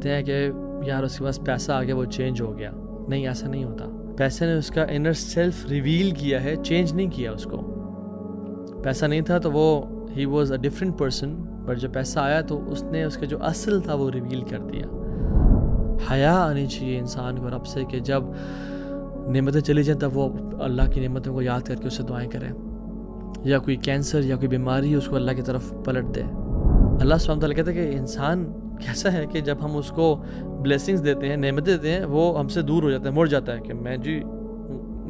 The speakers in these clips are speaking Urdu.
کہتے ہیں کہ یار اس کے پاس پیسہ آ گیا وہ چینج ہو گیا. نہیں، ایسا نہیں ہوتا. پیسے نے اس کا انر سیلف ریویل کیا ہے، چینج نہیں کیا اس کو. پیسہ نہیں تھا تو وہ he was a different person, but جب پیسہ آیا تو اس نے اس کا جو اصل تھا وہ ریویل کر دیا. حیا آنی چاہیے انسان کو رب سے کہ جب نعمتیں چلی جائیں تب وہ اللہ کی نعمتوں کو یاد کر کے اس سے دعائیں کریں. یا کوئی کینسر یا کوئی بیماری اس کو اللہ کی طرف پلٹ دے. اللہ سبحانہ وتعالیٰ کہتا ہے کہ انسان کیسا ہے کہ جب ہم اس کو بلیسنگز دیتے ہیں، نعمتیں دیتے ہیں، وہ ہم سے دور ہو جاتا ہے، مڑ جاتا ہے کہ میں جی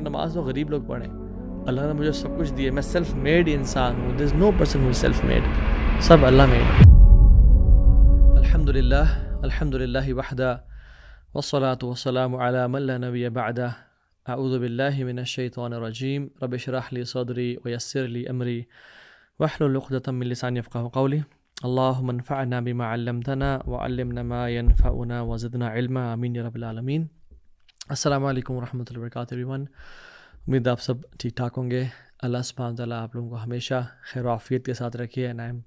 نماز تو غریب لوگ پڑھیں، اللہ نے مجھے سب کچھ دیا، میں سیلف میڈ انسان ہوں. There is no person who self made, سب اللہ میڈ. الحمد للہ وحدہ والصلاة والسلام علی من لا نبی بعدہ. اعوذ باللہ من الشیطان الرجیم. رب اشرح لی صدری ویسر لی امری واحلل عقدۃ من لسانی یفقہوا قولی. اللہم انفعنا بما علمتنا وعلمنا ما ينفعنا وزدنا علما. آمین یا رب العالمین. السلام علیکم ورحمۃ اللہ وبرکاتہ ایوریون. امید آپ سب ٹھیک ٹھاک ہوں گے. اللہ سبحانہ وتعالیٰ آپ لوگوں کو ہمیشہ خیر و عافیت کے ساتھ رکھے. And I am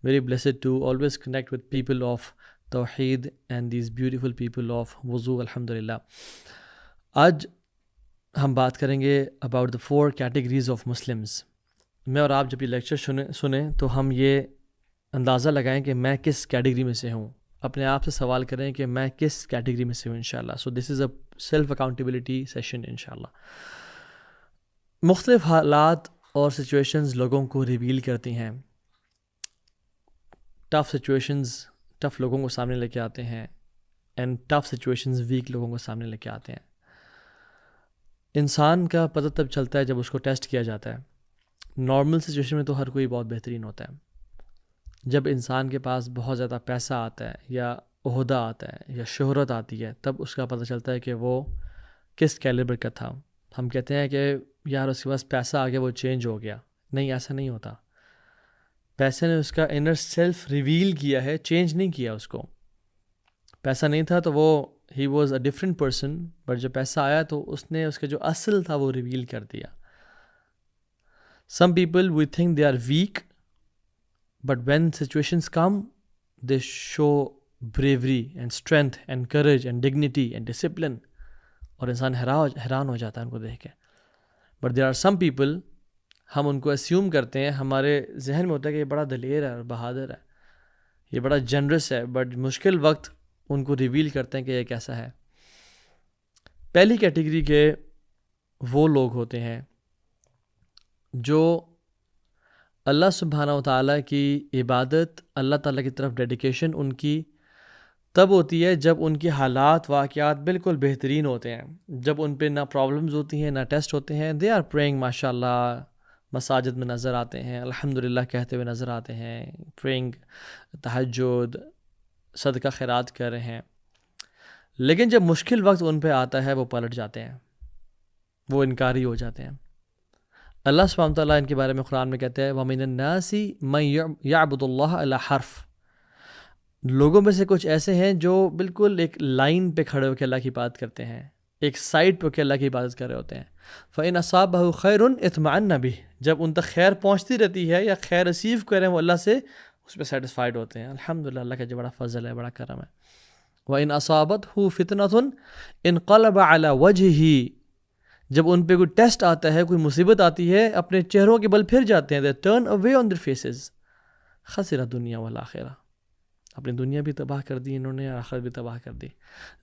very blessed to always connect with people of توحید and these beautiful people of وضو. الحمد للہ. آج ہم بات کریں گے about the 4 categories of Muslims. میں اور آپ جب یہ لیکچر سنیں تو ہم یہ اندازہ لگائیں کہ میں کس کیٹیگری میں سے ہوں. اپنے آپ سے سوال کریں کہ میں کس کیٹیگری میں سے ہوں انشاءاللہ. سو دس از اے سیلف اکاؤنٹیبلٹی سیشن انشاءاللہ. مختلف حالات اور سچویشنز لوگوں کو ریویل کرتی ہیں. ٹف سچویشنز ٹف لوگوں کو سامنے لے کے آتے ہیں، اینڈ ٹف سچویشنز ویک لوگوں کو سامنے لے کے آتے ہیں. انسان کا پتہ تب چلتا ہے جب اس کو ٹیسٹ کیا جاتا ہے. نارمل سچویشن میں تو ہر کوئی بہت بہترین ہوتا ہے. جب انسان کے پاس بہت زیادہ پیسہ آتا ہے یا عہدہ آتا ہے یا شہرت آتی ہے تب اس کا پتہ چلتا ہے کہ وہ کس کیلیبر کا تھا. ہم کہتے ہیں کہ یار اس کے پاس پیسہ آ گیا وہ چینج ہو گیا. نہیں، ایسا نہیں ہوتا. پیسے نے اس کا انر سیلف ریویل کیا ہے، چینج نہیں کیا اس کو. پیسہ نہیں تھا تو وہ he was a different person, but جب پیسہ آیا تو اس نے اس کا جو اصل تھا وہ ریویل کر دیا. Some people we think they are weak, but when situations come they show bravery and strength and courage and dignity and discipline, اور انسان حیران ہو جاتا ہے ان کو دیکھ کے. But there are some people, ہم ان کو اسیوم کرتے ہیں، ہمارے ذہن میں ہوتا ہے کہ یہ بڑا دلیر ہے اور بہادر ہے، یہ بڑا جنرس ہے، بٹ مشکل وقت ان کو ریویل کرتے ہیں کہ یہ کیسا ہے. پہلی کیٹیگری کے وہ لوگ ہوتے ہیں جو اللہ سبحانہ و تعالیٰ کی عبادت، اللہ تعالیٰ کی طرف ڈیڈیکیشن ان کی تب ہوتی ہے جب ان کی حالات واقعات بالکل بہترین ہوتے ہیں، جب ان پہ نہ پرابلمز ہوتی ہیں نہ ٹیسٹ ہوتے ہیں. دے آر پریئنگ ماشاء اللہ، مساجد میں نظر آتے ہیں، الحمدللہ کہتے ہوئے نظر آتے ہیں، پریئنگ، تہجد، صدقہ خیرات کر رہے ہیں. لیکن جب مشکل وقت ان پہ آتا ہے وہ پلٹ جاتے ہیں، وہ انکاری ہو جاتے ہیں. اللہ سبحانہ وتعالیٰ ان کے بارے میں قرآن میں کہتے ہیں وَمِنَ النَّاسِ مَن يَعْبُدُ اللَّهَ عَلَى حَرْفٍ. لوگوں میں سے کچھ ایسے ہیں جو بالکل ایک لائن پہ کھڑے ہو کے اللہ کی بات کرتے ہیں، ایک سائڈ پہ کے اللہ کی عبادت کر رہے ہوتے ہیں. فَإِنْ أَصَابَهُ خَيْرٌ اطْمَأَنَّ بِهِ. جب ان تک خیر پہنچتی رہتی ہے یا خیر ریسیو کریں وہ اللہ سے، اس پہ سیٹسفائیڈ ہوتے ہیں. الحمدللہ، اللہ کا جو بڑا فضل ہے، بڑا کرم ہے. وَإِنْ أَصَابَتْهُ فِتْنَةٌ انقلب علی وجهه. جب ان پہ کوئی ٹیسٹ آتا ہے، کوئی مصیبت آتی ہے، اپنے چہروں کے بل پھر جاتے ہیں. they turn away on their faces. خسر الدنیا والآخرہ. اپنی دنیا بھی تباہ کر دی انہوں نے، آخرت بھی تباہ کر دی.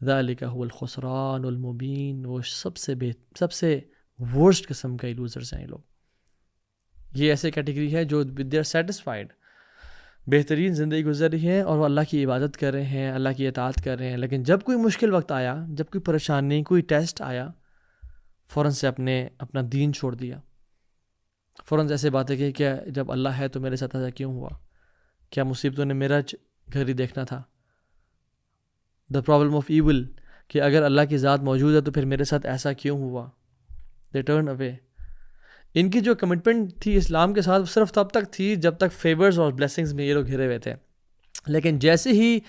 ذالک هو الخسران المبین. وہ سب سے ورسٹ قسم کا لوزرز ہیں یہ لوگ. یہ ایسے کیٹیگری ہے جو they are satisfied، بہترین زندگی گزر رہی ہیں اور وہ اللہ کی عبادت کر رہے ہیں، اللہ کی اطاعت کر رہے ہیں. لیکن جب کوئی مشکل وقت آیا، جب کوئی پریشانی، کوئی ٹیسٹ آیا، فوراً سے اپنا دین چھوڑ دیا. فوراً سے ایسے باتیں کہ کیا جب اللہ ہے تو میرے ساتھ ایسا کیوں ہوا؟ کیا مصیبتوں نے میرا گھر ہی دیکھنا تھا؟ دا پرابلم آف ایول، کہ اگر اللہ کی ذات موجود ہے تو پھر میرے ساتھ ایسا کیوں ہوا؟ دے ٹرن اوے. ان کی جو کمٹمنٹ تھی اسلام کے ساتھ صرف تب تک تھی جب تک فیورز اور بلیسنگز میں یہ لوگ گھرے ہوئے تھے. لیکن جیسے ہی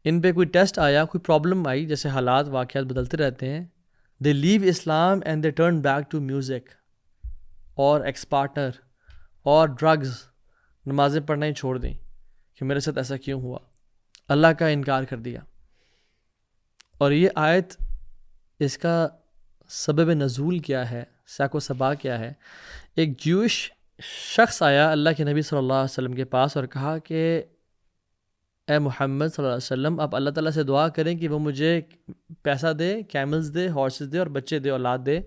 ان پہ کوئی ٹیسٹ آیا، کوئی پرابلم آئی، جیسے حالات واقعات بدلتے رہتے ہیں، they leave Islam and they turn back to music اور ایکس پارٹنر اور ڈرگز. نمازیں پڑھنا ہی چھوڑ دیں کہ میرے ساتھ ایسا کیوں ہوا، اللہ کا انکار کر دیا. اور یہ آیت اس کا سبب نزول کیا ہے، ساق و سبا کیا ہے؟ ایک جوش شخص آیا اللہ کے نبی صلی اللہ علیہ وسلم کے پاس اور کہا کہ اے محمد صلی اللہ علیہ وسلم، آپ اللہ تعالیٰ سے دعا کریں کہ وہ مجھے پیسہ دے، کیملز دے، ہارسز دے اور بچے دے، اولاد دے،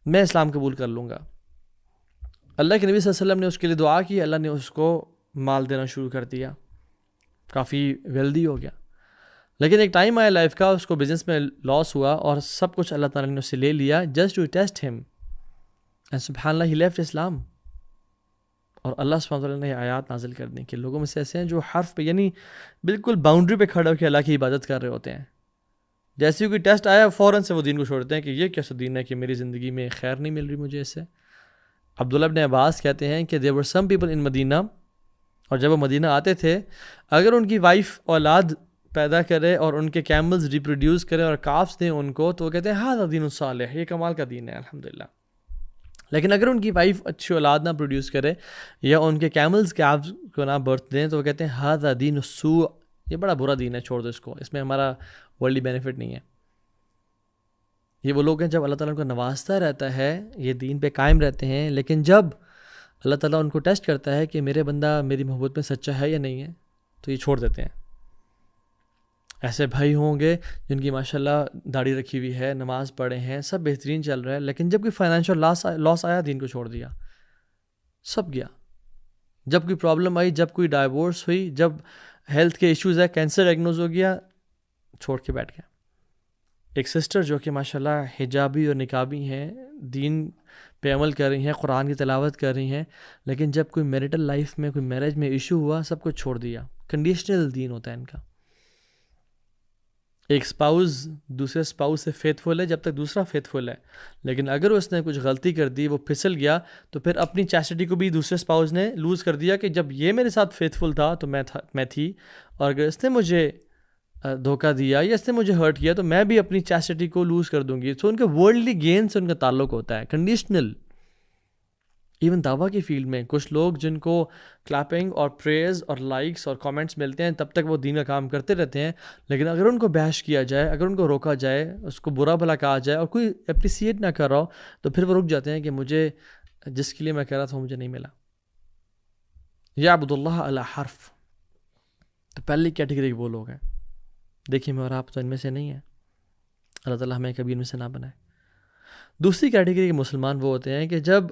میں اسلام قبول کر لوں گا۔ اللہ کے نبی صلی اللہ علیہ وسلم نے اس کے لیے دعا کی، اللہ نے اس کو مال دینا شروع کر دیا، کافی ویلدی ہو گیا۔ لیکن ایک ٹائم آیا لائف کا، اس کو بزنس میں لاس ہوا اور سب کچھ اللہ تعالیٰ نے اس سے لے لیا، جسٹ ٹو ٹیسٹ ہم، اینڈ سبحان اللہ ہی لیفٹ اسلام۔ اور اللہ سبحانہ وتعالیٰ نے یہ آیات نازل کر دیں کہ لوگوں میں سے ایسے ہیں جو حرف پہ، یعنی بالکل باؤنڈری پہ کھڑے ہو کے اللہ کی عبادت کر رہے ہوتے ہیں، جیسے ہی کوئی ٹیسٹ آیا فوراً سے وہ دین کو چھوڑتے ہیں کہ یہ کیسا دین ہے کہ میری زندگی میں خیر نہیں مل رہی مجھے اس سے۔ عبداللہ ابن عباس کہتے ہیں کہ there were some people in مدینہ، اور جب وہ مدینہ آتے تھے اگر ان کی وائف اولاد پیدا کرے اور ان کے کیملز ریپروڈیوس کرے اور کافس دیں ان کو، تو وہ کہتے ہیں ہاذا دین صالح، یہ کمال کا دین ہے الحمدللہ۔ لیکن اگر ان کی وائف اچھی اولاد نہ پروڈیوس کرے یا ان کے کیملز کیفز کو نہ برتھ دیں، تو وہ کہتے ہیں ہاذا دین السوء، یہ بڑا برا دین ہے، چھوڑ دو اس کو، اس میں ہمارا ورلڈلی بینیفٹ نہیں ہے۔ یہ وہ لوگ ہیں جب اللہ تعالیٰ ان کو نوازتا رہتا ہے، یہ دین پہ قائم رہتے ہیں، لیکن جب اللہ تعالیٰ ان کو ٹیسٹ کرتا ہے کہ میرے بندہ میری محبت میں سچا ہے یا نہیں ہے، تو یہ چھوڑ دیتے ہیں۔ ایسے بھائی ہوں گے جن کی ماشاءاللہ داڑھی رکھی ہوئی ہے، نماز پڑھے ہیں، سب بہترین چل رہا ہے، لیکن جب کوئی فائنینشیل لاس آیا دین کو چھوڑ دیا، سب گیا۔ جب کوئی پرابلم آئی، جب کوئی ڈائیورس ہوئی، جب ہیلتھ کے ایشوز ہے، کینسر ڈائگنوز ہو گیا، چھوڑ کے بیٹھ گیا۔ ایک سسٹر جو کہ ماشاءاللہ حجابی اور نقابی ہیں، دین پہ عمل کر رہی ہیں، قرآن کی تلاوت کر رہی ہیں، لیکن جب کوئی میریٹل لائف میں، کوئی میرج میں ایشو ہوا، سب کچھ چھوڑ دیا۔ کنڈیشنل دین ہوتا ہے ان کا۔ ایک اسپاؤز دوسرے اسپاؤز سے فیتھفل ہے جب تک دوسرا فیتھفل ہے، لیکن اگر اس نے کچھ غلطی کر دی، وہ پھسل گیا، تو پھر اپنی چیسٹی کو بھی دوسرے اسپاؤز نے لوز کر دیا کہ جب یہ میرے ساتھ فیتھفل تھا تو میں تھی، اور اگر اس نے مجھے دھوکہ دیا یا اس نے مجھے ہرٹ کیا تو میں بھی اپنی چیسٹی کو لوز کر دوں گی۔ تو ان کے ورلڈلی گین سے ان کا تعلق ہوتا ہے، کنڈیشنل۔ ایون دعویٰ کی فیلڈ میں کچھ لوگ جن کو کلیپنگ اور پریز اور لائکس اور کامنٹس ملتے ہیں، تب تک وہ دین کا کام کرتے رہتے ہیں، لیکن اگر ان کو بیش کیا جائے، اگر ان کو روکا جائے، اس کو برا بھلا کہا جائے اور کوئی اپریسیٹ نہ کر رہا ہو، تو پھر وہ رک جاتے ہیں کہ مجھے جس کے لیے میں کہہ رہا تھا مجھے نہیں ملا۔ یعبد اللہ علی حرف، تو پہلی کیٹیگری وہ لوگ ہیں۔ دیکھیے میں اور آپ تو ان میں سے نہیں ہیں، اللہ تعالیٰ ہمیں کبھی ان میں سے نہ بنائے۔ دوسری کیٹیگری کے مسلمان وہ ہوتے ہیں کہ جب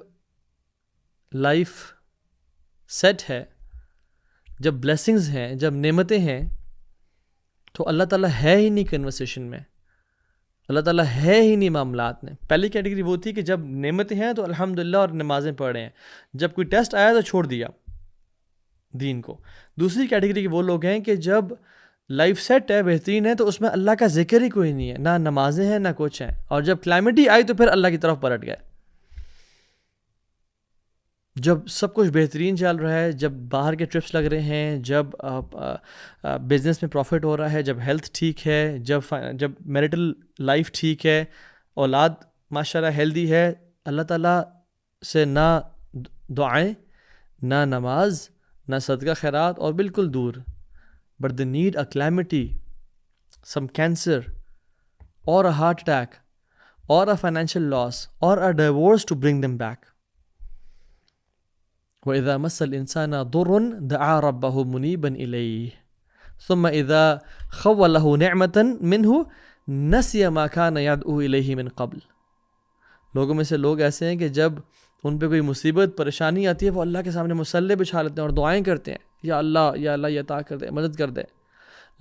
لائف سیٹ ہے، جب بلیسنگز ہیں، جب نعمتیں ہیں، تو اللہ تعالیٰ ہے ہی نہیں کنورسیشن میں، اللہ تعالیٰ ہے ہی نہیں معاملات میں۔ پہلی کیٹیگری وہ تھی کہ جب نعمتیں ہیں تو الحمدللہ اور نمازیں پڑھ رہے ہیں، جب کوئی ٹیسٹ آیا تو چھوڑ دیا دین کو۔ دوسری کیٹیگری کے وہ لوگ ہیں کہ جب لائف سیٹ ہے، بہترین ہے، تو اس میں اللہ کا ذکر ہی کوئی نہیں ہے، نہ نمازیں ہیں نہ کچھ ہیں، اور جب کلائمیٹی آئی تو پھر اللہ کی طرف پلٹ گئے۔ جب سب کچھ بہترین چل رہا ہے، جب باہر کے ٹرپس لگ رہے ہیں، جب بزنس میں پروفٹ ہو رہا ہے، جب ہیلتھ ٹھیک ہے، جب میریٹل لائف ٹھیک ہے، اولاد ماشاءاللہ ہیلدی ہے، اللہ تعالیٰ سے نہ دعائیں، نہ نماز، نہ صدقہ خیرات، اور بالکل دور۔ But they need a calamity, some cancer or a heart attack or a financial loss or a divorce to bring them back. وَإِذَا مَسَّ الْإِنسَانَ ضُرٌّ دَعَا رَبَّهُ مُنِيبًا إِلَيْهِ ثُمَّ إِذَا خَوَّلَهُ نِعْمَةً مِّنْهُ نَسِيَ مَا كَانَ يَدْعُو إِلَيْهِ مِن قَبْلِ۔ لوگوں میں سے لوگ ایسے ہیں کہ جب ان پہ کوئی مصیبت پریشانی آتی ہے، وہ اللہ کے سامنے مصلے بچھا لیتے ہیں اور دعائیں کرتے ہیں، یا اللہ یہ عطا کر دے، مدد کر دے۔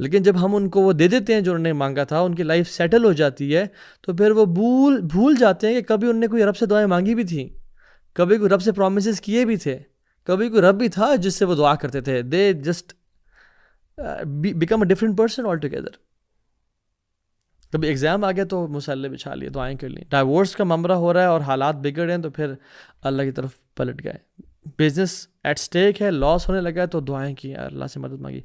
لیکن جب ہم ان کو وہ دے دیتے ہیں جو انہوں نے مانگا تھا، ان کی لائف سیٹل ہو جاتی ہے، تو پھر وہ بھول جاتے ہیں کہ کبھی انہوں نے کوئی رب سے دعائیں مانگی بھی تھیں، کبھی کوئی رب سے پرومسز کیے بھی تھے، کبھی کوئی رب بھی تھا جس سے وہ دعا کرتے تھے۔ They just become a different person all together. کبھی ایگزام آ گیا تو مصلے بچھا لیے، دعائیں کر لیں۔ ڈائیورس کا معاملہ ہو رہا ہے اور حالات بگڑ ہیں تو پھر اللہ کی طرف پلٹ گئے۔ بزنس ایٹ سٹیک ہے، لاس ہونے لگا ہے تو دعائیں کی، اللہ سے مدد مانگی۔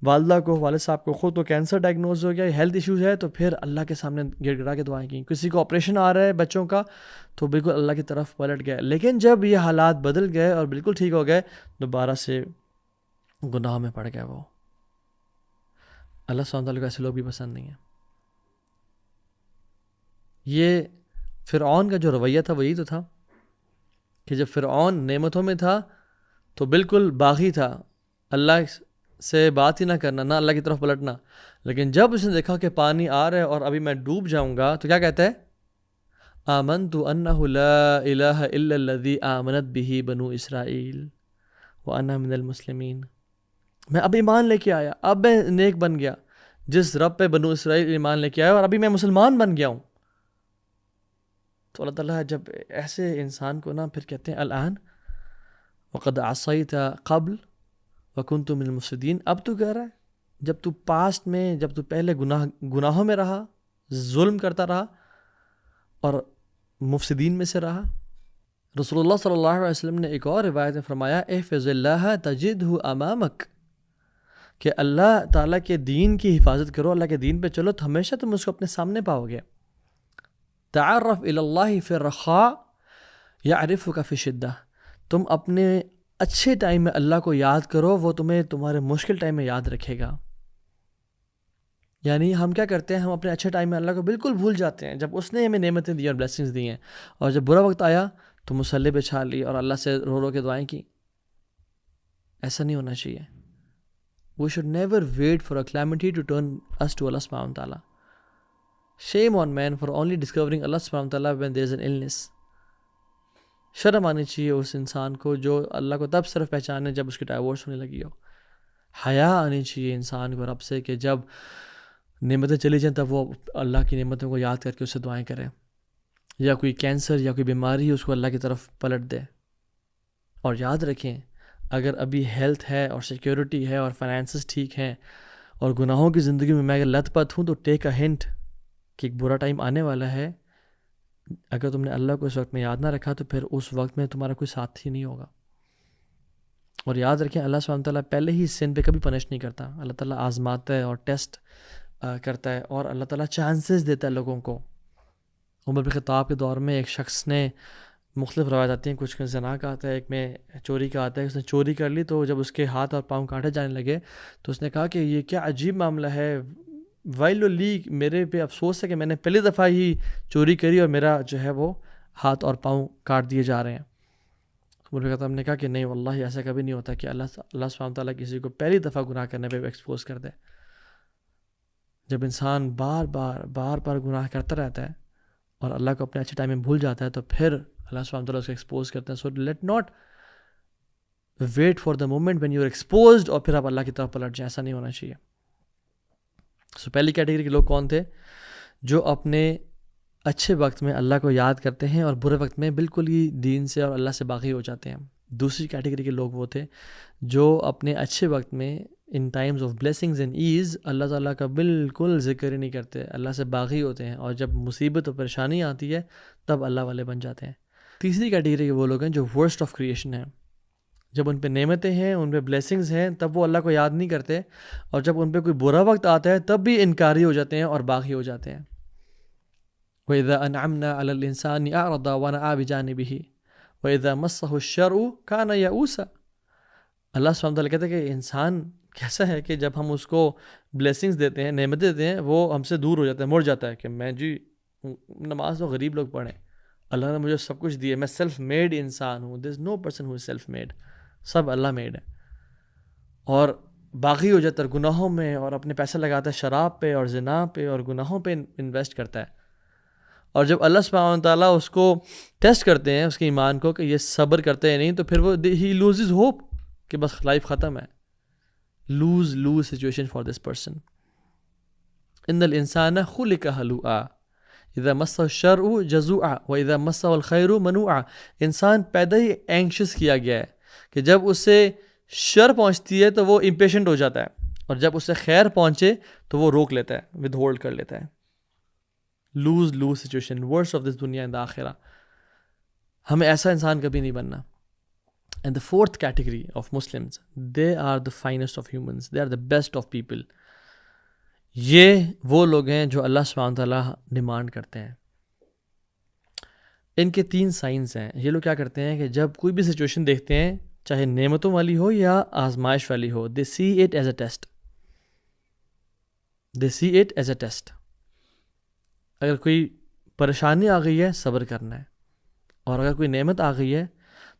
والدہ کو، والد صاحب کو خود تو کینسر ڈائگنوز ہو گیا، ہیلتھ ایشوز ہے، تو پھر اللہ کے سامنے گڑ گڑا کے دعائیں کی۔ کسی کو آپریشن آ رہا ہے بچوں کا تو بالکل اللہ کی طرف پلٹ گئے۔ لیکن جب یہ حالات بدل گئے اور بالکل ٹھیک ہو گئے، دوبارہ سے گناہ میں پڑ گئے وہ۔ اللہ سبحانہ وتعالیٰ کو ایسے لوگ بھی پسند نہیں ہیں۔ یہ فرعون کا جو رویہ تھا وہی تو تھا کہ جب فرعون نعمتوں میں تھا تو بالکل باغی تھا، اللہ سے بات ہی نہ کرنا، نہ اللہ کی طرف پلٹنا. لیکن جب اس نے دیکھا کہ پانی آ رہا ہے اور ابھی میں ڈوب جاؤں گا تو کیا کہتا ہے؟ آمنت انہ لا الہ الا الذی آمنت بہ بنو اسرائیل وانا من المسلمین. میں اب ایمان لے کے آیا، اب میں نیک بن گیا، جس رب پہ بنو اسرائیل ایمان لے کے آیا، اور ابھی میں مسلمان بن گیا ہوں. تو اللہ تعالیٰ جب ایسے انسان کو نا پھر کہتے ہیں الآن وقد عصیت قبل وکنت من المفسدین. اب تو کہہ رہا ہے جب تو پاسٹ میں، جب تو پہلے گناہوں میں رہا، ظلم کرتا رہا اور مفسدین میں سے رہا. رسول اللہ صلی اللہ علیہ وسلم نے ایک اور روایت میں فرمایا احفظ اللہ تجدہ امامک، کہ اللہ تعالیٰ کے دین کی حفاظت کرو، اللہ کے دین پہ چلو تو ہمیشہ تم اس کو اپنے سامنے پاؤ گے. تعرف الی اللہ فی الرخاء یعرفک فی الشدہ. تم اپنے اچھے ٹائم میں اللہ کو یاد کرو، وہ تمہیں تمہارے مشکل ٹائم میں یاد رکھے گا. یعنی ہم کیا کرتے ہیں، ہم اپنے اچھے ٹائم میں اللہ کو بالکل بھول جاتے ہیں جب اس نے ہمیں نعمتیں دی اور بلیسنگز دی ہیں، اور جب برا وقت آیا تو مصلی پہ چھا لی اور اللہ سے رو رو کے دعائیں کی. ایسا نہیں ہونا چاہیے. We should never wait for a calamity to turn us to Allah subhanahu wa ta'ala. Shame on man for only discovering Allah subhanahu wa ta'ala when there is an illness. شرم آنی چاہیے اس انسان کو جو اللہ کو تب صرف پہچانے جب اس کی ڈائیورس ہونے لگی ہو. حیا آنی چاہیے انسان کو رب سے کہ جب نعمتیں چلی جائیں تب وہ اللہ کی نعمتوں کو یاد کر کے اس سے دعائیں کرے. یا کوئی کینسر یا کوئی بیماری ہے اس کو اللہ کی طرف پلٹ دے. اور یاد رکھیں اگر ابھی ہیلتھ ہے اور سیکیورٹی ہے اور فائنینسز ٹھیک ہیں اور گناہوں کی زندگی میں اگر لت پت ہوں تو ٹیک اے ہنٹ کہ ایک برا ٹائم آنے والا ہے. اگر تم نے اللہ کو اس وقت میں یاد نہ رکھا تو پھر اس وقت میں تمہارا کوئی ساتھ ہی نہیں ہوگا. اور یاد رکھیں اللہ سبحانہ تعالیٰ پہلے ہی سن پہ کبھی پنش نہیں کرتا. اللہ تعالیٰ آزماتا ہے اور ٹیسٹ کرتا ہے، اور اللہ تعالیٰ چانسز دیتا ہے لوگوں کو. عمر بن خطاب کے دور میں ایک شخص نے، مختلف روایت آتی ہیں، کچھ کا زنا کا آتا ہے، ایک میں چوری کا آتا ہے. اس نے چوری کر لی تو جب اس کے ہاتھ اور پاؤں کاٹے جانے لگے تو اس نے کہا کہ یہ کیا عجیب معاملہ ہے، ویل لی، میرے پہ افسوس ہے کہ میں نے پہلی دفعہ ہی چوری کری اور میرا جو ہے وہ ہاتھ اور پاؤں کاٹ دیے جا رہے ہیں. عمر بن خطاب نے کہا کہ نہیں واللہ ایسا کبھی نہیں ہوتا کہ اللہ سبحانہ تعالیٰ کسی کو پہلی دفعہ گناہ کرنے پہ ایکسپوز کر دے. جب انسان بار بار گناہ کرتا رہتا ہے اور اللہ کو اپنے اچھے ٹائم میں بھول جاتا ہے تو پھر اللہ سبحانہ تعالیٰ اس کو ایکسپوز کرتے ہیں. So let not wait for the moment when you are exposed اور پھر آپ اللہ کی طرف پلٹ جائیں. ایسا نہیں ہونا چاہیے. سو پہلی کیٹیگری کے لوگ کون تھے؟ جو اپنے اچھے وقت میں اللہ کو یاد کرتے ہیں اور برے وقت میں بالکل ہی دین سے اور اللہ سے باغی ہو جاتے ہیں. دوسری کیٹیگری کے لوگ وہ تھے جو اپنے اچھے وقت میں in times of blessings and as اللہ تعالیٰ کا بالکل ذکر ہی نہیں کرتے، اللہ سے باغی ہوتے ہیں، اور جب مصیبت و پریشانی آتی ہے تب اللہ والے بن جاتے ہیں. تیسری کیٹیگری کے وہ لوگ ہیں جو ورسٹ آف کریشن ہیں. جب ان پہ نعمتیں ہیں، ان پہ بلیسنگز ہیں، تب وہ اللہ کو یاد نہیں کرتے، اور جب ان پہ کوئی برا وقت آتا ہے تب بھی انکاری ہو جاتے ہیں اور باغی ہو جاتے ہیں. وَإِذَا أَنْعَمْنَا عَلَى الْإِنسَانِ أَعْرَضَ وَنَأَىٰ بِجَانِبِهِ وَإِذَا مَسَّهُ الشَّرُّ كَانَ يَئُوسًا. اللہ سبحانہ تعالیٰ کہتے ہیں کہ انسان کیسا ہے کہ جب ہم اس کو بلیسنگز دیتے ہیں، نعمتیں دیتے ہیں، وہ ہم سے دور ہو جاتا ہے، مڑ جاتا ہے کہ میں جی نماز تو غریب لوگ پڑھیں، اللہ نے مجھے سب کچھ دیا، میں سیلف میڈ انسان ہوں. There is no person who is self made, سب اللہ میڈ ہے. اور باغی ہو جاتا ہے گناہوں میں اور اپنے پیسے لگاتا ہے شراب پہ اور زنا پہ اور گناہوں پہ انویسٹ کرتا ہے. اور جب اللہ سبحانہ تعالیٰ اس کو ٹیسٹ کرتے ہیں اس کے ایمان کو کہ یہ صبر کرتے ہیں نہیں، تو پھر وہ ہی لوزز ہوپ کہ بس لائف ختم ہے. Lose situation for this person. ان الانسان خلق ہلوعا اذا مسہ الشر جزوعا واذا مسہ الخیر منوعا. انسان پیدا ہی اینکشس کیا گیا ہے کہ جب اسے شر پہنچتی ہے تو وہ امپیشنٹ ہو جاتا ہے، اور جب اسے خیر پہنچے تو وہ روک لیتا ہے، ود ہولڈ کر لیتا ہے. Lose situation, worst of this دنیا اینڈ آخرہ. ہمیں ایسا انسان کبھی نہیں بننا. And the fourth category of Muslims, they are the finest of humans. They are the best of people. یہ وہ لوگ ہیں جو اللہ سبحانہ تعالیٰ ڈیمانڈ کرتے ہیں. ان کے 3 سائنز ہیں. یہ لوگ کیا کرتے ہیں کہ جب کوئی بھی سچویشن دیکھتے ہیں، چاہے نعمتوں والی ہو یا آزمائش والی ہو، they see it as a test. They see it as a test. اگر کوئی پریشانی آ گئی ہے صبر کرنا ہے، اور اگر کوئی نعمت آ گئی ہے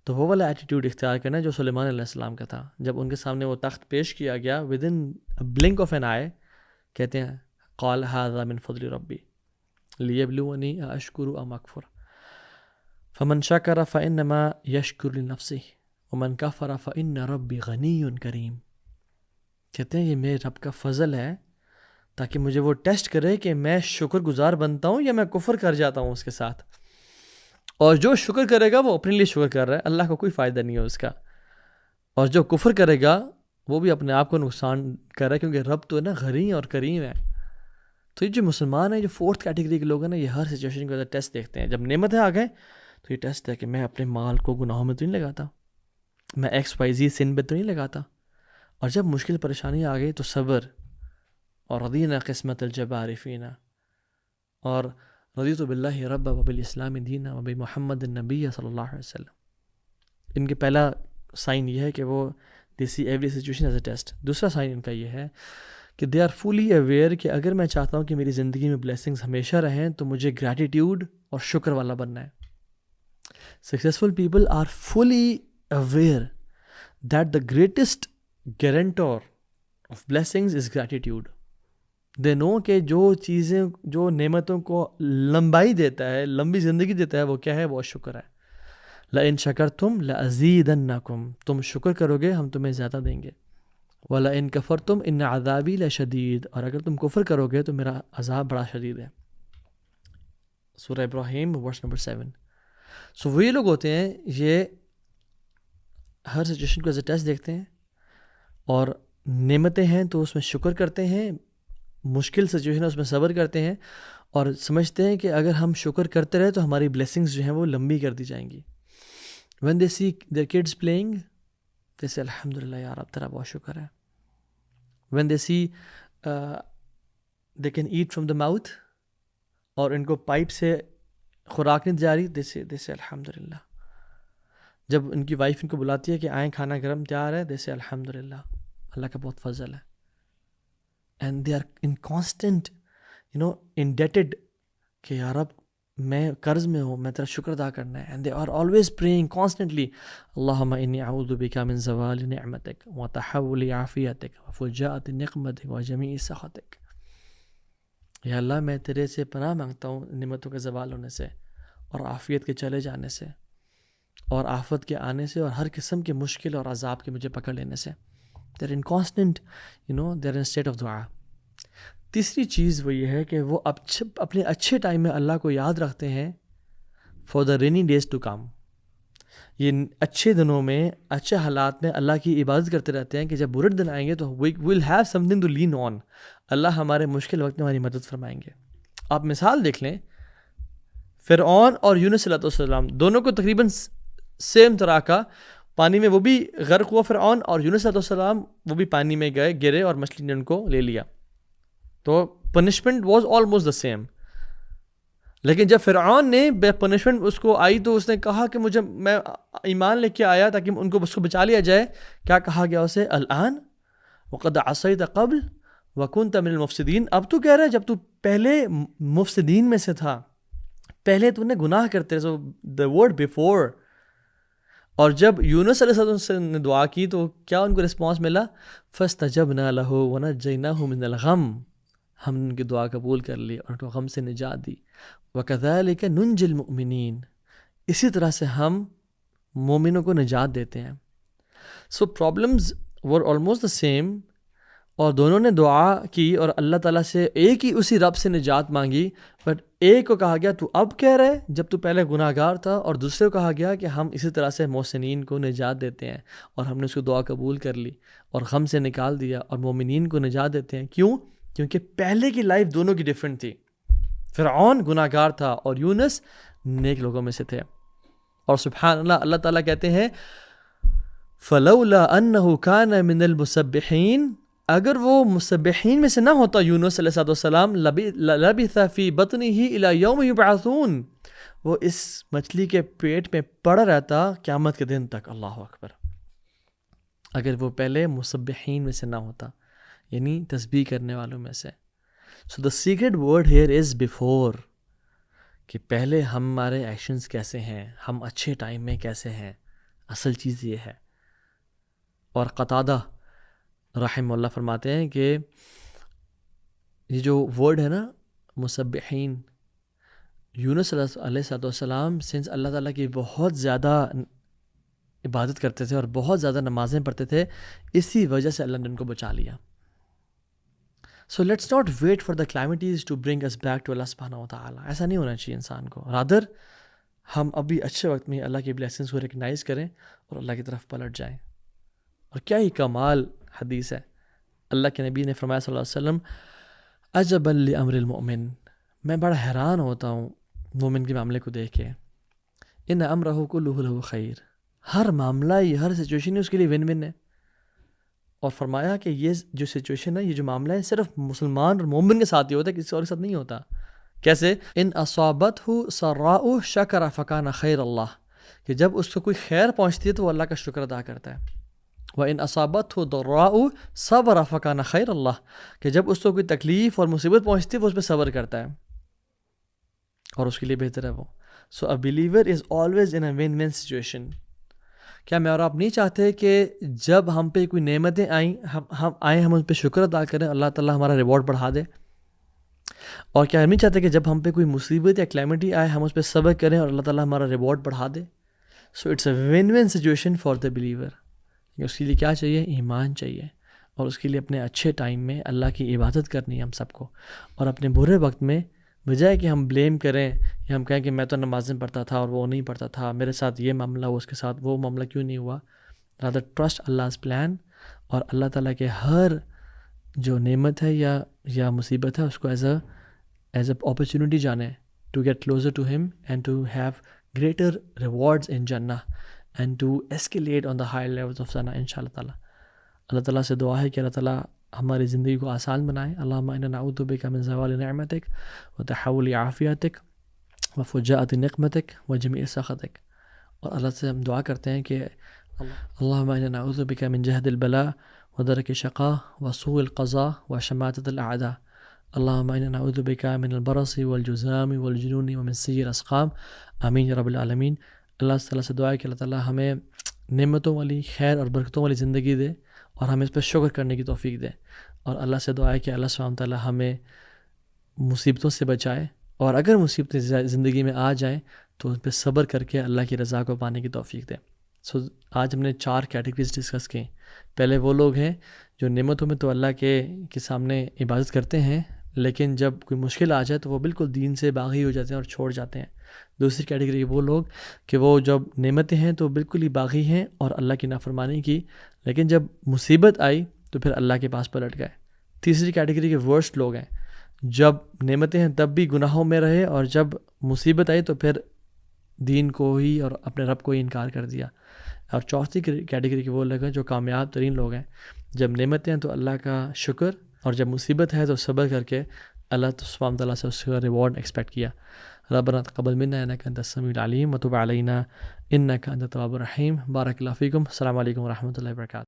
تو وہ والا ایٹیٹیوڈ اختیار کرنا ہے جو سلیمان علیہ السلام کا تھا. جب ان کے سامنے وہ تخت پیش کیا گیا ودن بلنک آف این آئی، کہتے ہیں قال ھذا من فضل ربی لیبلونی اشکر ام اکفر فمن شکر فانما یشکر لنفسہ ومن کفر فان ربی غنی کریم. کہتے ہیں یہ میرے رب کا فضل ہے تاکہ مجھے وہ ٹیسٹ کرے کہ میں شکر گزار بنتا ہوں یا میں کفر کر جاتا ہوں اس کے ساتھ. اور جو شکر کرے گا وہ اپنے لیے شکر کر رہا ہے، اللہ کو کوئی فائدہ نہیں ہے اس کا. اور جو کفر کرے گا وہ بھی اپنے آپ کو نقصان کر رہا ہے، کیونکہ رب تو ہے نا غنی اور کریم ہے. تو یہ جو مسلمان ہیں، جو فورتھ کیٹیگری کے لوگ ہیں نا، یہ ہر سچویشن کو ٹیسٹ دیکھتے ہیں. جب نعمتیں آ گئے تو یہ ٹیسٹ ہے کہ میں اپنے مال کو گناہوں میں تو نہیں لگاتا، میں XYZ سن پہ تو نہیں لگاتا. اور جب مشکل پریشانی آ گئی تو صبر. اور رضینا قسمت الجبار فینا، اور رضیت باللہ رب وبالاسلام دینا وبمحمد النبی صلی اللہ علیہ وسلم. ان کے پہلا سائن یہ ہے کہ وہ they see every situation as a test. دوسرا سائن ان کا یہ ہے کہ دے آر فلی اویئر کہ اگر میں چاہتا ہوں کہ میری زندگی میں بلیسنگز ہمیشہ رہیں تو مجھے گریٹیٹیوڈ اور شکر والا بننا ہے. Successful people are fully aware that the greatest guarantor of blessings is gratitude. They know کہ جو چیزیں، جو نعمتوں کو لمبائی دیتا ہے، لمبی زندگی دیتا ہے، وہ کیا ہے؟ وہ شکر ہے. لَإِن شَكَرْتُمْ لَأَزِيدَنَّكُمْ، تم شکر کرو گے ہم تمہیں زیادہ دیں گے. وَلَإِن كَفَرْتُمْ إِنَّ عَذَابِي لَشَدِيدٌ، اور اگر تم کفر کرو گے تو میرا عذاب بڑا شدید ہے. سورہ ابراہیم ورس نمبر 7. سو وہی لوگ ہوتے ہیں، یہ ہر سچویشن کو ایز اے ٹیسٹ دیکھتے ہیں، اور نعمتیں ہیں تو اس میں شکر کرتے ہیں، مشکل سچویشن ہے اس میں صبر کرتے ہیں، اور سمجھتے ہیں کہ اگر ہم شکر کرتے رہے تو ہماری بلیسنگز جو ہیں وہ لمبی کر دی جائیں گی. when they see their kids playing they say الحمدللہ یار اب تیرا بہت شکر ہے. when they see they can eat from the mouth، اور ان کو پائپ سے خوراک نہیں جا رہی، they say الحمدللہ. جب ان کی وائف ان کو بلاتی ہے کہ آئیں کھانا گرم تیار ہے، they say الحمدللہ، اللہ کا بہت فضل ہے. and they are in constant indebted کہ یا رب میں قرض میں ہوں، میں تیرا شکر ادا کرنا ہے. and they are always praying constantly اللہم انی اعوذ بک من زوال نعمتک وتحول عافیتک وفجاءۃ نقمتک وجمیع سخطک. یا اللہ میں تیرے سے پناہ مانگتا ہوں نعمتوں کے زوال ہونے سے، اور عافیت کے چلے جانے سے، اور آفت کے آنے سے، اور ہر قسم کے مشکل اور عذاب کے مجھے پکڑ لینے سے. they're in constant they're in state of دعا. تیسری چیز وہ یہ ہے کہ وہ اپنے اچھے ٹائم میں اللہ کو یاد رکھتے ہیں for the rainy days to come. یہ اچھے دنوں میں، اچھے حالات میں اللہ کی عبادت کرتے رہتے ہیں کہ جب برے دن آئیں گے تو we will have something to lean on. اللہ ہمارے مشکل وقت میں ہماری مدد فرمائیں گے. آپ مثال دیکھ لیں، فرعون اور یونس علیہ السلام دونوں کو تقریباً سیم طرح کا پانی میں، وہ بھی غرق ہوا فرعون، اور یونس علیہ السلام وہ بھی پانی میں گرے اور مچھلی نے ان کو لے لیا. تو punishment was almost the same. لیکن جب فرعون نے بے پنشمنٹ اس کو آئی تو اس نے کہا کہ میں ایمان لے کے آیا تاکہ ان کو اس کو بچا لیا جائے. کیا کہا گیا اسے؟ الآن وقد عصیت قبل وکنت من المفسدین. اب تو کہہ رہا ہے جب تو پہلے مفسدین میں سے تھا، پہلے تو نے گناہ کرتے. سو دا ورڈ بیفور. اور جب یونس علیہ السلام نے دعا کی تو کیا ان کو رسپانس ملا؟ فاستجبنا له ونجیناہ من الغم. ہم نے ان کی دعا قبول کر لی اور ان کو غم سے نجات دی. وَكَذَلِكَ نُنْجِ الْمُؤْمِنِينَ. اسی طرح سے ہم مومنوں کو نجات دیتے ہیں. So problems were almost the same, اور دونوں نے دعا کی اور اللہ تعالیٰ سے ایک ہی اسی رب سے نجات مانگی. بٹ ایک کو کہا گیا تو اب کہہ رہے جب تو پہلے گناہ گار تھا، اور دوسرے کو کہا گیا کہ ہم اسی طرح سے محسنین کو نجات دیتے ہیں. اور ہم نے اس کو دعا قبول کر لی اور غم سے نکال دیا، اور مومنین کو نجات دیتے ہیں. کیوں؟ کیونکہ پہلے کی لائف دونوں کی ڈیفرنٹ تھی. فرعون گناہ گار تھا اور یونس نیک لوگوں میں سے تھے. اور سبحان اللہ، اللہ تعالیٰ کہتے ہیں فَلَوْلَا أَنَّهُ كَانَ مِنَ الْمُسَبِّحِينَ. اگر وہ مسبحین میں سے نہ ہوتا یونس علیہ السلام، لَبِثَ فِي بَطْنِهِ إِلَى يَوْمِ يُبْعَثُونَ. وہ اس مچھلی کے پیٹ میں پڑا رہتا قیامت کے دن تک. اللہ اکبر. اگر وہ پہلے مسبحین میں سے نہ ہوتا، یعنی تسبیح کرنے والوں میں سے. So the secret word here is before, کہ پہلے ہمارے ایکشنز کیسے ہیں، ہم اچھے ٹائم میں کیسے ہیں، اصل چیز یہ ہے. اور قتادہ رحمہ اللہ فرماتے ہیں کہ یہ جو ورڈ ہے نا مسبحین، یونس علیہ السلام سنس اللہ تعالیٰ کی بہت زیادہ عبادت کرتے تھے اور بہت زیادہ نمازیں پڑھتے تھے، اسی وجہ سے اللہ نے ان کو بچا لیا. So let's not wait for the calamities to bring us back to اللہ سبحانہ و تعالیٰ. ایسا نہیں ہونا چاہیے انسان کو. رادر ہم ابھی اچھے وقت میں اللہ کی بلیسنگس کو ریکگنائز کریں اور اللہ کی طرف پلٹ جائیں. اور کیا ہی کمال حدیث ہے. اللہ کے نبی نے فرمایا صلی اللہ علیہ وسلم عجبا لامر المؤمن، میں بڑا حیران ہوتا ہوں مومن کے معاملے کو دیکھ کے. ان امرہ کلہ لہ خیر، ہر معاملہ ہی، ہر سچویشن ہی اس کے لیے ون ون ہے. اور فرمایا کہ یہ جو سچویشن ہے، یہ جو معاملہ ہے، صرف مسلمان اور مومن کے ساتھ ہی ہوتا ہے، کسی اور کے ساتھ نہیں ہوتا. کیسے؟ ان اصابتہ سراء شکر فکان خیر اللہ، کہ جب اس کو کوئی خیر پہنچتی ہے تو وہ اللہ کا شکر ادا کرتا ہے. وَإِنْ أَصَابَتْهُ ضَرَّاءُ صَبَرَ فَكَانَ خَيْرَ اللَّهِ، کہ جب اس کو کوئی تکلیف اور مصیبت پہنچتی ہے وہ اس پہ صبر کرتا ہے اور اس کے لیے بہتر ہے وہ. سو a believer is always in a win-win situation. کیا میں اور آپ نہیں چاہتے کہ جب ہم پہ کوئی نعمتیں آئیں ہم ان پہ شکر ادا کریں، اللہ تعالیٰ ہمارا ریوارڈ بڑھا دے؟ اور کیا ہم نہیں چاہتے کہ جب ہم پہ کوئی مصیبت یا کلیمٹی آئے ہم اس پہ صبر کریں اور اللہ تعالیٰ ہمارا ریوارڈ بڑھا دے؟ So it's a win-win situation for the believer. اس کے لیے کیا چاہیے؟ ایمان چاہیے. اور اس کے لیے اپنے اچھے ٹائم میں اللہ کی عبادت کرنی ہے ہم سب کو. اور اپنے برے وقت میں بجائے کہ ہم بلیم کریں یا ہم کہیں کہ میں تو نمازیں پڑھتا تھا اور وہ نہیں پڑھتا تھا، میرے ساتھ یہ معاملہ ہوا، اس کے ساتھ وہ معاملہ کیوں نہیں ہوا، رادر ٹرسٹ اللہ's پلان. اور اللہ تعالیٰ کے ہر جو نعمت ہے یا مصیبت ہے اس کو ایز اے اپرچونٹی جانیں ٹو گیٹ کلوزر ٹو ہم and to have greater rewards in جنہ and to escalate on the high levels of Jannah انشاءاللہ تعالیٰ. اللہ تعالیٰ سے دعا ہے کہ اللہ تعالیٰ ہماری زندگی کو آسان بنائے. اللہم انا نعوذ بک من زوال نعمتک وتحول عافیتک وفجاءۃ نقمتک وجمیع سخطک. اور اللہ سے ہم دعا کرتے ہیں کہ اللہم انا نعوذ بک من جہد البلاء ودرک الشقاء وسوء القضاء وشماتۃ الاعداء. اللہم انا نعوذ بک من البرص والجذام والجنون ومن سیء الاسقام. آمین یا رب العالمین. اللہ تعالیٰ سے دعا ہے کہ اللہ تعالیٰ ہمیں نعمتوں والی، خیر اور برکتوں والی زندگی دے اور ہمیں اس پہ شکر کرنے کی توفیق دے. اور اللہ سے دعا ہے کہ اللہ سبحانہ تعالیٰ ہمیں مصیبتوں سے بچائے، اور اگر مصیبتیں زندگی میں آ جائیں تو ان پہ صبر کر کے اللہ کی رضا کو پانے کی توفیق دے. سو آج ہم نے 4 کیٹیگریز ڈسکس کی. پہلے وہ لوگ ہیں جو نعمتوں میں تو اللہ کے سامنے عبادت کرتے ہیں، لیکن جب کوئی مشکل آ جائے تو وہ بالکل دین سے باغی ہو جاتے ہیں اور چھوڑ جاتے ہیں. دوسری کیٹیگری وہ لوگ کہ وہ جب نعمتیں ہیں تو بالکل ہی باغی ہیں اور اللہ کی نافرمانی کی، لیکن جب مصیبت آئی تو پھر اللہ کے پاس پلٹ گئے. تیسری کیٹیگری کے ورسٹ لوگ ہیں، جب نعمتیں ہیں تب بھی گناہوں میں رہے اور جب مصیبت آئی تو پھر دین کو ہی اور اپنے رب کو ہی انکار کر دیا. اور چوتھی کیٹیگری کے وہ لوگ ہیں جو کامیاب ترین لوگ ہیں، جب نعمتیں ہیں تو اللہ کا شکر، اور جب مصیبت ہے تو صبر کر کے اللہ سبحانہ تعالیٰ سے اس کا ریوارڈ ایکسپیکٹ کیا. ربنا تقبل منا انک انت السمیع العلیم وتب علینا انک انت التواب الرحیم. بارک اللہ فیکم. السلام علیکم ورحمۃ اللہ وبرکاتہ.